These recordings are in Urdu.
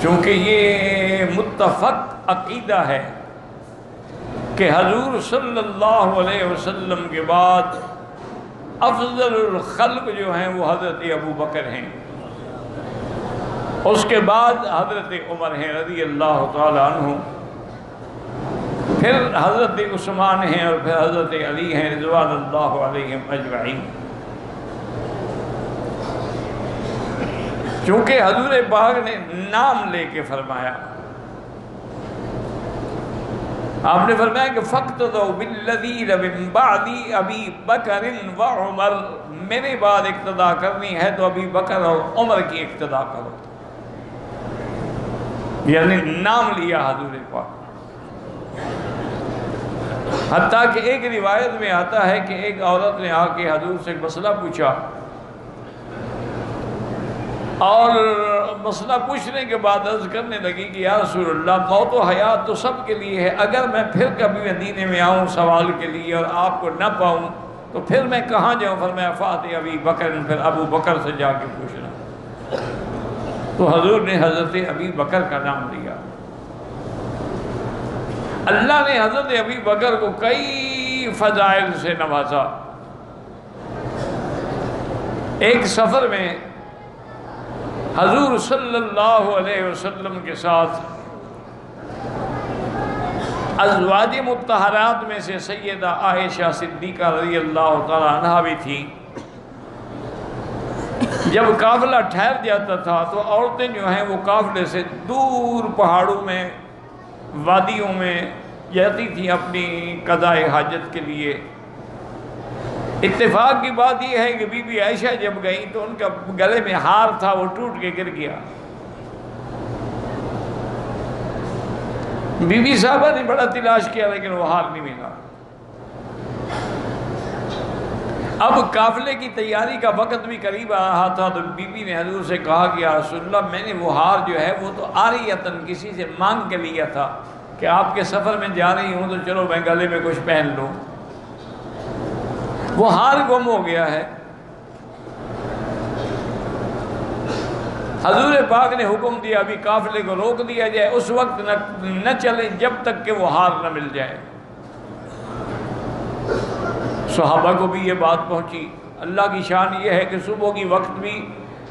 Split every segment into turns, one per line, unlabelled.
چونکہ یہ متفق عقیدہ ہے کہ حضور صلی اللہ علیہ وسلم کے بعد افضل الخلق جو ہیں وہ حضرت ابو بکر ہیں، اس کے بعد حضرت عمر ہیں رضی اللہ تعالی عنہ، پھر حضرت عثمان ہیں اور پھر حضرت علی ہیں رضوان اللہ علیہم اجمعین۔ چونکہ حضور پاک نے نام لے کے فرمایا، آپ نے فرمایا کہ فَاقْتَدَوْا بِالَّذِينَ مِن بَعْدِ أَبِي بَكْرٍ وَعُمَرٍ، میرے بعد اقتداء کرنی ہے تو ابی بکر اور عمر کی اقتداء کرو، یعنی نام لیا حضور پاک۔ حتیٰ کہ ایک روایت میں آتا ہے کہ ایک عورت نے آ کے حضور سے مسئلہ پوچھا، اور مسئلہ پوچھنے کے بعد عرض کرنے لگی کہ یا رسول اللہ، موت و حیات تو سب کے لیے ہے، اگر میں پھر کبھی مدینے میں آؤں سوال کے لیے اور آپ کو نہ پاؤں تو پھر میں کہاں جاؤں؟ فرمایا فاتح ابی بکر، پھر ابو بکر سے جا کے پوچھنا۔ تو حضور نے حضرت ابی بکر کا نام لیا۔ اللہ نے حضرت ابی بکر کو کئی فضائل سے نوازا۔ ایک سفر میں حضور صلی اللہ علیہ وسلم کے ساتھ ازواج مطہرات میں سے سیدہ عائشہ صدیقہ رضی اللہ تعالی عنہا بھی تھی۔ جب قافلہ ٹھہر جاتا تھا تو عورتیں جو ہیں وہ قافلے سے دور پہاڑوں میں، وادیوں میں جاتی تھیں اپنی قضاء حاجت کے لیے۔ اتفاق کی بات یہ ہے کہ بی بی عائشہ جب گئیں تو ان کا گلے میں ہار تھا، وہ ٹوٹ کے گر گیا۔ بی بی صاحبہ نے بڑا تلاش کیا لیکن وہ ہار نہیں ملا۔ اب قافلے کی تیاری کا وقت بھی قریب آ رہا تھا تو بی بی نے حضور سے کہا کہ یا رسول اللہ، میں نے وہ ہار جو ہے وہ تو عاریتاً کسی سے مانگ کے لیا تھا کہ آپ کے سفر میں جا رہی ہوں تو چلو میں گلے میں کچھ پہن لوں، وہ ہار گم ہو گیا ہے۔ حضور پاک نے حکم دیا ابھی قافلے کو روک دیا جائے، اس وقت نہ چلیں جب تک کہ وہ ہار نہ مل جائے۔ صحابہ کو بھی یہ بات پہنچی۔ اللہ کی شان یہ ہے کہ صبح کی وقت بھی،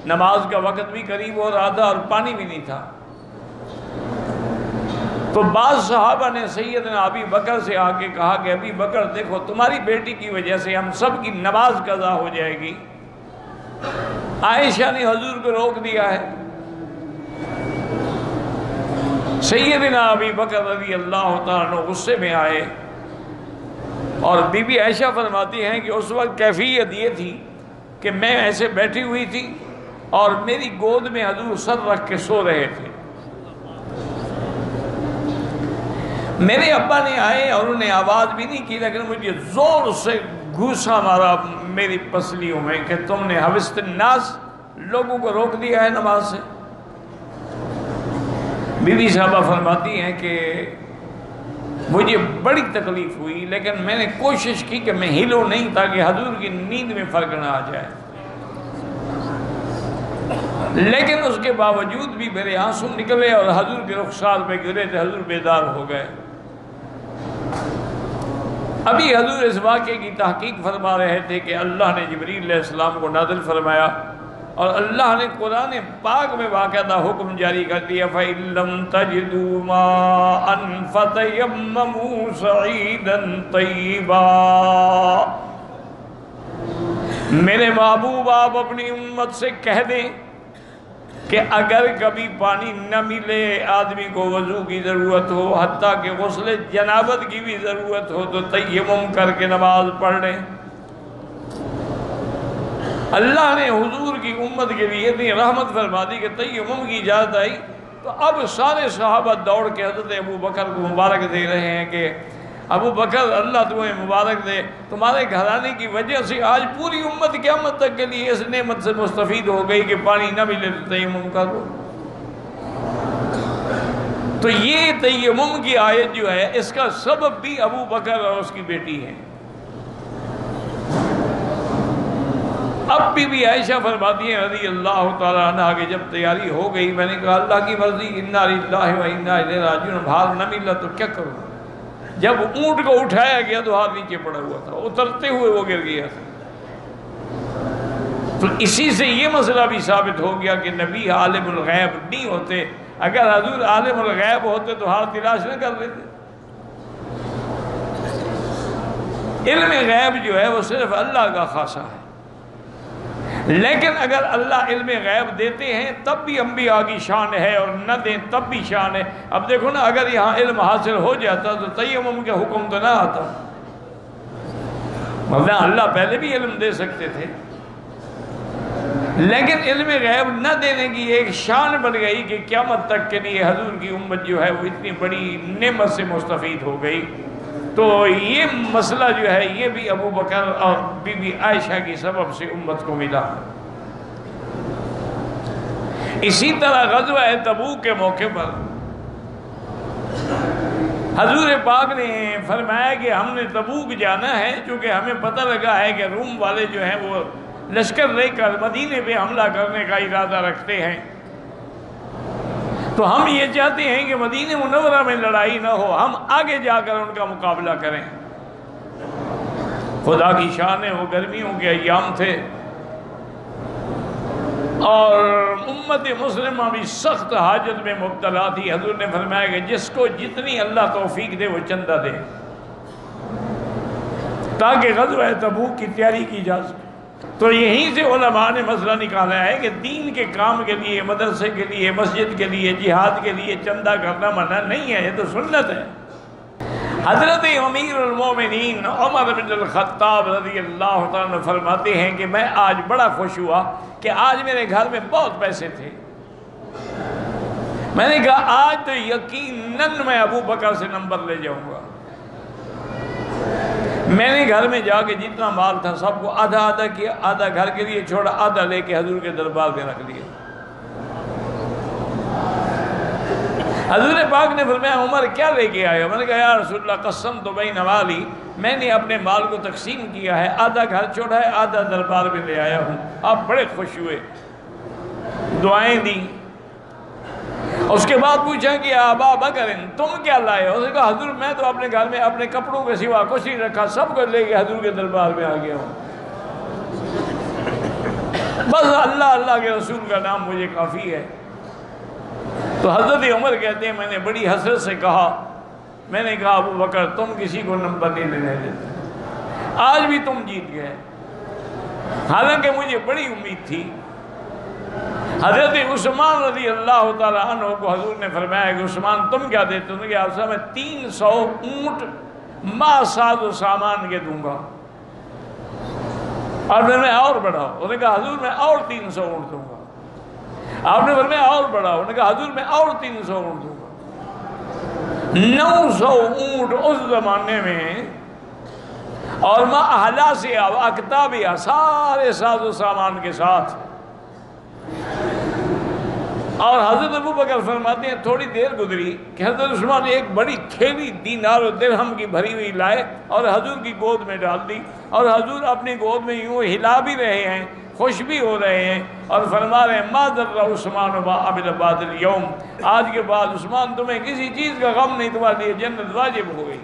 نماز کا وقت بھی قریب ہو رہا تھا اور پانی بھی نہیں تھا، تو بعض صحابہ نے سیدنا ابی بکر سے آ کے کہا کہ ابی بکر دیکھو، تمہاری بیٹی کی وجہ سے ہم سب کی نماز قضا ہو جائے گی۔ عائشہ نے حضور کو روک دیا ہے۔ سیدنا ابی بکر رضی اللہ تعالیٰ عنہ غصے میں آئے، اور بی بی عائشہ فرماتی ہیں کہ اس وقت کیفیت یہ تھی کہ میں ایسے بیٹھی ہوئی تھی اور میری گود میں حضور سر رکھ کے سو رہے تھے۔ میرے ابا نے آئے اور انہوں نے آواز بھی نہیں کی، لیکن مجھے زور سے گھوسا مارا میری پسلیوں میں کہ تم نے حوست الناس، لوگوں کو روک دیا ہے نماز سے۔ بی بی صاحبہ فرماتی ہیں کہ مجھے بڑی تکلیف ہوئی، لیکن میں نے کوشش کی کہ میں ہلوں نہیں تاکہ حضور کی نیند میں فرق نہ آ جائے، لیکن اس کے باوجود بھی میرے آنسو نکلے اور حضور کے رخسار پہ گرے تھے، حضور بیدار ہو گئے۔ ابھی حضور اس واقعے کی تحقیق فرما رہے تھے کہ اللہ نے جبریل علیہ السلام کو نازل فرمایا، اور اللہ نے قرآن پاک میں باقاعدہ حکم جاری کر دیا فَإِن لَّمْ تَجِدُوا مَاءً فَتَيَمَّمُوا صَعِيدًا طَيِّبًا۔ میرے محبوب آپ اپنی امت سے کہہ دیں کہ اگر کبھی پانی نہ ملے، آدمی کو وضو کی ضرورت ہو، حتیٰ کہ غسل جنابت کی بھی ضرورت ہو، تو تیمم کر کے نماز پڑھ لیں۔ اللہ نے حضور کی امت کے لیے اتنی رحمت فرما دی کہ تیمم کی اجازت آئی، تو اب سارے صحابہ دوڑ کے حضرت ابو بکر کو مبارک دے رہے ہیں کہ ابو بکر اللہ تمہیں مبارک دے، تمہارے گھرانے کی وجہ سے آج پوری امت قیامت تک کے لیے اس نعمت سے مستفید ہو گئی کہ پانی نہ ملے تو تیمم کرو۔ تو یہ تیمم کی آیت جو ہے اس کا سبب بھی ابو بکر اور اس کی بیٹی ہے۔ اب بھی عائشہ فرماتی ہیں رضی اللہ تعالیٰ عنہ کہ جب تیاری ہو گئی میں نے کہا اللہ کی مرضی، انا للہ و انا الیہ راجعون، بھار نہ ملا تو کیا کروں؟ جب اونٹ کو اٹھایا گیا تو ہاتھ نیچے پڑا ہوا تھا، اترتے ہوئے وہ گر گیا تھا۔ تو اسی سے یہ مسئلہ بھی ثابت ہو گیا کہ نبی عالم الغیب نہیں ہوتے، اگر حضور عالم الغیب ہوتے تو ہاتھ تلاش نہ کر لیتے۔ علم غیب جو ہے وہ صرف اللہ کا خاصہ ہے، لیکن اگر اللہ علم غیب دیتے ہیں تب بھی انبیاء کی شان ہے، اور نہ دیں تب بھی شان ہے۔ اب دیکھو نا، اگر یہاں علم حاصل ہو جاتا تو تیمم کے حکم تو نہ آتا، ورنہ اللہ پہلے بھی علم دے سکتے تھے، لیکن علم غیب نہ دینے کی ایک شان بن گئی کہ قیامت تک کے لیے حضور کی امت جو ہے وہ اتنی بڑی نعمت سے مستفید ہو گئی۔ تو یہ مسئلہ جو ہے یہ بھی ابو بکر اور بی بی عائشہ کی سبب سے امت کو ملا۔ اسی طرح غزوہ تبوک کے موقع پر حضور پاک نے فرمایا کہ ہم نے تبوک جانا ہے، چونکہ ہمیں پتہ لگا ہے کہ روم والے جو ہیں وہ لشکر لے کر مدینے پہ حملہ کرنے کا ارادہ رکھتے ہیں، تو ہم یہ چاہتے ہیں کہ مدینہ منورہ میں لڑائی نہ ہو، ہم آگے جا کر ان کا مقابلہ کریں۔ خدا کی شان ہے، وہ گرمیوں کے ایام تھے اور امت مسلمہ بھی سخت حاجت میں مبتلا تھی۔ حضور نے فرمایا کہ جس کو جتنی اللہ توفیق دے وہ چندہ دے تاکہ غزوہ تبوک کی تیاری کی جا سکے۔ تو یہیں سے علماء نے مسئلہ نکالا ہے کہ دین کے کام کے لیے، مدرسے کے لیے، مسجد کے لیے، جہاد کے لیے چندہ کرنا منع نہیں ہے، یہ تو سنت ہے۔ حضرت امیر المومنین عمر بن الخطاب رضی اللہ تعالیٰ فرماتے ہیں کہ میں آج بڑا خوش ہوا کہ آج میرے گھر میں بہت پیسے تھے۔ میں نے کہا آج تو یقیناً میں ابو بکر سے نمبر لے جاؤں گا۔ میں نے گھر میں جا کے جتنا مال تھا سب کو آدھا آدھا کیا، آدھا گھر کے لیے چھوڑا، آدھا لے کے حضور کے دربار میں رکھ دیا۔ حضور پاک نے فرمایا عمر کیا لے کے آئے ہو؟ میں نے کہا یا رسول اللہ قسمت بین مالی، میں نے اپنے مال کو تقسیم کیا ہے، آدھا گھر چھوڑا ہے، آدھا دربار میں لے آیا ہوں۔ آپ بڑے خوش ہوئے، دعائیں دیں۔ اس کے بعد پوچھا کہ ابا بکر تم کیا لائے ہو؟ اس نے کہا حضور میں تو اپنے گھر میں اپنے کپڑوں کے سوا کچھ نہیں رکھا، سب کو لے کے حضور کے دربار میں آ گیا ہوں، بس اللہ اللہ کے رسول کا نام مجھے کافی ہے۔ تو حضرت عمر کہتے ہیں میں نے بڑی حسرت سے کہا، میں نے کہا ابو بکر تم کسی کو نمبر نہیں لینے دیتے، آج بھی تم جیت گئے، حالانکہ مجھے بڑی امید تھی۔ حضرت عثمان رضی اللہ تعالیٰ عنہ کو حضور نے فرمایا کہ عثمان تم کیا دیتے ہو؟ کہ آپ سے میں 300 اونٹ ما ساز و سامان کے دوں گا، اور میں اور بڑھاؤ۔ انہوں نے کہا حضور میں اور 300 اونٹ دوں گا۔ آپ نے فرمایا اور بڑھاؤ۔ انہوں نے کہا حضور میں اور 300 اونٹ دوں گا۔ 900 اونٹ اس زمانے میں، اور ما اہلا سے اکتابیا سارے ساز و سامان کے ساتھ۔ اور حضرت ابو بکر فرماتے ہیں تھوڑی دیر گزری کہ حضرت عثمان ایک بڑی تھیلی دینار و درہم کی بھری ہوئی لائے اور حضور کی گود میں ڈال دی، اور حضور اپنی گود میں یوں ہلا بھی رہے ہیں، خوش بھی ہو رہے ہیں، اور فرما رہے ہیں ما ضر عثمان ما عمل بعد اليوم، آج کے بعد عثمان تمہیں کسی چیز کا غم نہیں، تمہارے لیے جنت واجب ہو گئی۔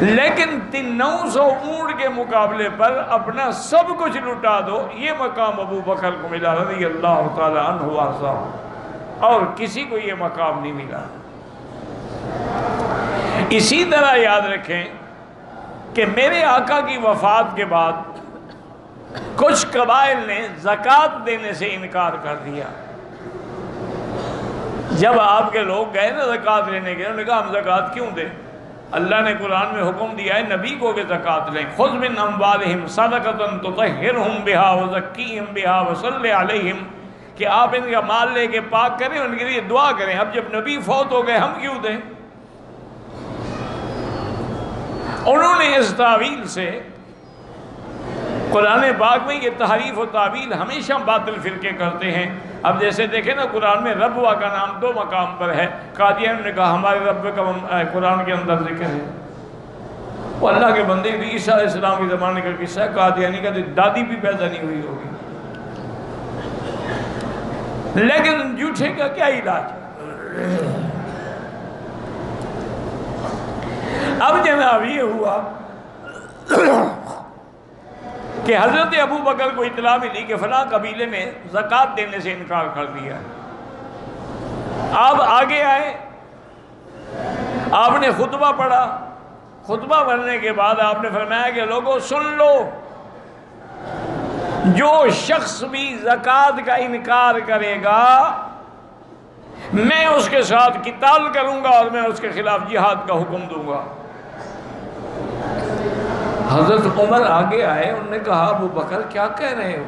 لیکن 900 اونٹ کے مقابلے پر اپنا سب کچھ لٹا دو، یہ مقام ابو بکر کو ملا رضی اللہ تعالی عنہ وارضا، اور کسی کو یہ مقام نہیں ملا۔ اسی طرح یاد رکھیں کہ میرے آقا کی وفات کے بعد کچھ قبائل نے زکوٰۃ دینے سے انکار کر دیا۔ جب آپ کے لوگ گئے نا زکوٰۃ لینے کے، انہوں نے کہا ہم زکوٰۃ کیوں دیں؟ اللہ نے قرآن میں حکم دیا ہے نبی کو کہ زکوٰۃ لیں، خذ من اموالہم صدقۃ تطہرہم بہا وزکیہم بہا وصلی علیہم، کہ آپ ان کا مال لے کے پاک کریں، ان کے لیے دعا کریں۔ اب جب نبی فوت ہو گئے ہم کیوں دیں؟ انہوں نے اس تعویل سے، قرآن پاک میں یہ تحریف و تعویل ہمیشہ باطل فرقے کرتے ہیں۔ اب جیسے دیکھیں نا قرآن میں ربوہ کا نام 2 مقام پر ہے، قادیان نے کہا ہمارے رب کا قرآن کے اندر ذکر ہے، وہ اللہ کے بندے بھی عیسیٰ علیہ السلام کے زمانے کا قصہ ہے، قادیانی کا تو دادی بھی پیدا نہیں ہوئی ہوگی، لیکن جھوٹے کا کیا علاج؟ اب جناب یہ ہوا کہ حضرت ابو بکر کو اطلاع ملی کہ فلاں قبیلے میں زکوٰۃ دینے سے انکار کر دیا۔ آپ آگے آئے، آپ نے خطبہ پڑھا، خطبہ پڑھنے کے بعد آپ نے فرمایا کہ لوگوں سن لو، جو شخص بھی زکوٰۃ کا انکار کرے گا میں اس کے ساتھ قتال کروں گا اور میں اس کے خلاف جہاد کا حکم دوں گا۔ حضرت عمر آگے آئے، انہوں نے کہا ابو بکر کیا کہہ رہے ہو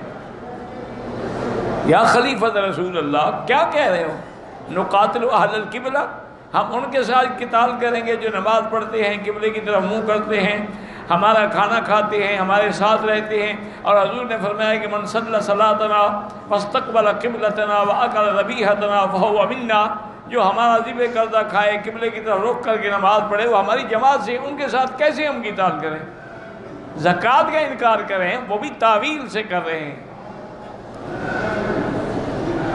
یا خلیفۃ رسول اللہ، کیا کہہ رہے ہو؟ نقاتل اہل القبلہ، ہم ان کے ساتھ قتال کریں گے جو نماز پڑھتے ہیں، قبلے کی طرف منہ کرتے ہیں، ہمارا کھانا کھاتے ہیں، ہمارے ساتھ رہتے ہیں۔ اور حضور نے فرمایا کہ من صلی صلاتنا واستقبل قبلتنا واکل ذبیحتنا فہو منا، جو ہمارا ذبح کردہ کھائے، قبلے کی طرف رخ کر کے نماز پڑھے، وہ ہماری جماعت سے، ان کے ساتھ کیسے ہم قتال کریں؟ زکوٰۃ کا انکار کریں، وہ بھی تعویل سے کر رہے ہیں۔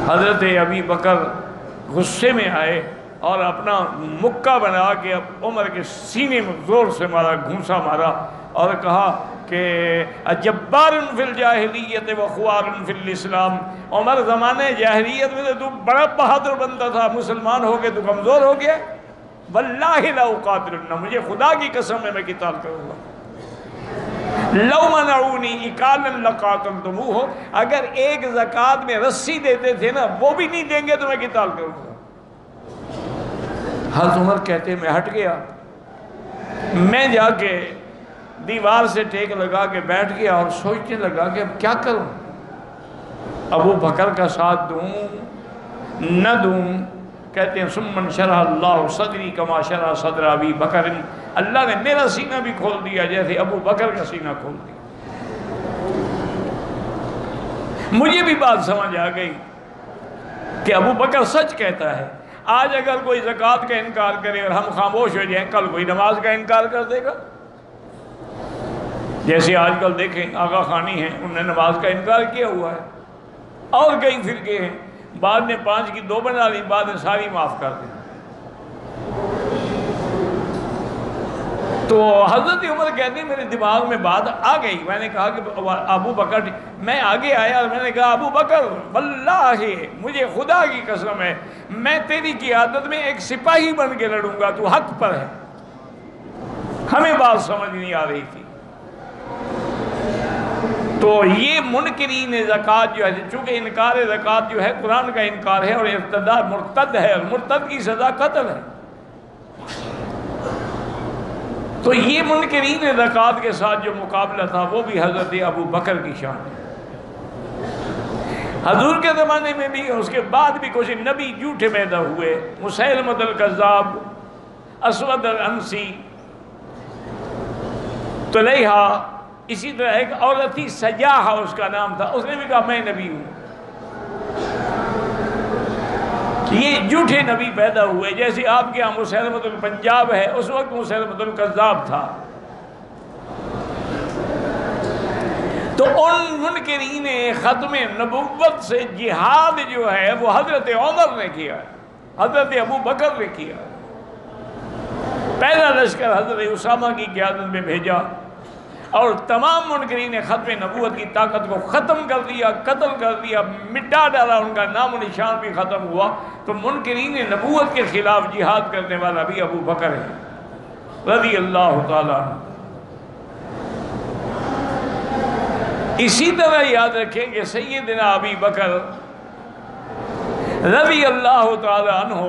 حضرت ابی بکر غصے میں آئے اور اپنا مکہ بنا کے عمر کے سینے میں زور سے مارا، گھونسا مارا اور کہا کہ اجبار فی الجاہلیت و خوار فی الاسلام، عمر زمانے جاہلیت میں تو بڑا بہادر بندہ تھا، مسلمان ہو کے تو کمزور ہو گیا۔ واللہ لا اقاتلن، مجھے خدا کی قسم ہے میں قتال کروں گا۔ لو منعونی اکالا لقاتلتموہ، اگر ایک زکوٰۃ میں رسی دیتے تھے نا وہ بھی نہیں دیں گے تو میں قتال کروں گا۔ حضرت عمر کہتے میں ہٹ گیا، میں جا کے دیوار سے ٹیک لگا کے بیٹھ گیا اور سوچنے لگا کہ اب کیا کروں، ابو بکر کا ساتھ دوں نہ دوں؟ کہتے ہیں ثم انشرح اللہ صدری کما شرح صدر ابی بکر، اللہ نے میرا سینہ بھی کھول دیا جیسے ابو بکر کا سینہ کھول دیا۔ مجھے بھی بات سمجھ آ گئی کہ ابو بکر سچ کہتا ہے، آج اگر کوئی زکوٰۃ کا انکار کرے اور ہم خاموش ہو جائیں، کل کوئی نماز کا انکار کر دے گا۔ جیسے آج کل دیکھیں آغا خانی ہیں، انہوں نے نماز کا انکار کیا ہوا ہے، اور کئی فرقے ہیں، بعد میں 5 کی 2 بنا لی، بعد میں ساری معاف کر دی۔ تو حضرت عمر کہتے ہیں میرے دماغ میں بات آ گئی، میں نے کہا کہ ابو بکر، میں آگے آیا اور میں نے کہا ابو بکر واللہ مجھے خدا کی قسم ہے میں تیری قیادت میں ایک سپاہی بن کے لڑوں گا، تو حق پر ہے۔ ہمیں بات سمجھ نہیں آ رہی تھی۔ تو یہ منکرین زکوٰۃ جو ہے، چونکہ انکار زکوٰۃ جو ہے قرآن کا انکار ہے اور ارتداد مرتد ہے، اور مرتد کی سزا قتل ہے۔ تو یہ منکرین زکوٰۃ کے ساتھ جو مقابلہ تھا وہ بھی حضرت ابو بکر کی شان ہے۔ حضور کے زمانے میں بھی، اس کے بعد بھی کچھ نبی جھوٹے پیدا ہوئے، مسیلمۃ الکذاب، اسود العنسی، طلیحہ، اسی طرح ایک عورت تھی سجاحہ اس کا نام تھا، اس نے بھی کہا میں نبی ہوں۔ یہ جھوٹے نبی پیدا ہوئے، جیسے آپ کے یہاں مسیلمۃ الپنجاب ہے، اس وقت مسیلمۃ الکذاب تھا۔ تو ان منکرین ختم نبوت سے جہاد جو ہے وہ حضرت عمر نے کیا، حضرت ابو بکر نے کیا۔ پہلا لشکر حضرت اسامہ کی قیادت میں بھیجا اور تمام منکرین ختم نبوت کی طاقت کو ختم کر دیا، قتل کر دیا، مٹا ڈالا، ان کا نام و نشان بھی ختم ہوا۔ تو منکرین نبوت کے خلاف جہاد کرنے والا بھی ابو بکر ہے رضی اللہ تعالیٰ عنہ۔ اسی طرح یاد رکھیں کہ سیدنا ابی بکر رضی اللہ تعالیٰ عنہ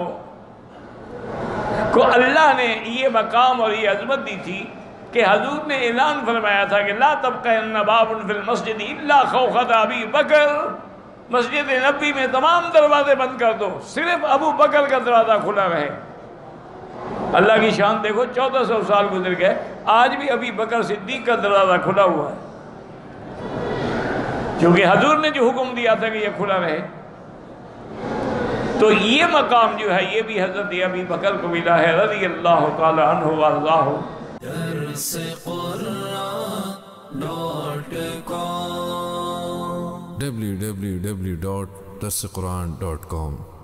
کو اللہ نے یہ مقام اور یہ عظمت دی تھی کہ حضور نے اعلان فرمایا تھا کہ لا تبقین باب فی المسجد الا خوخۃ ابی بکر، مسجد نبی میں تمام دروازے بند کر دو، صرف ابو بکر کا دروازہ کھلا رہے۔ اللہ کی شان دیکھو، 1400 سال گزر گئے، آج بھی ابی بکر صدیق کا دروازہ کھلا ہوا ہے، کیونکہ حضور نے جو حکم دیا تھا کہ یہ کھلا رہے۔ تو یہ مقام جو ہے یہ بھی حضرت ابی بکر کو ملا ہے رضی اللہ تعالی عنہ وارضاہ۔
www.darsequran.com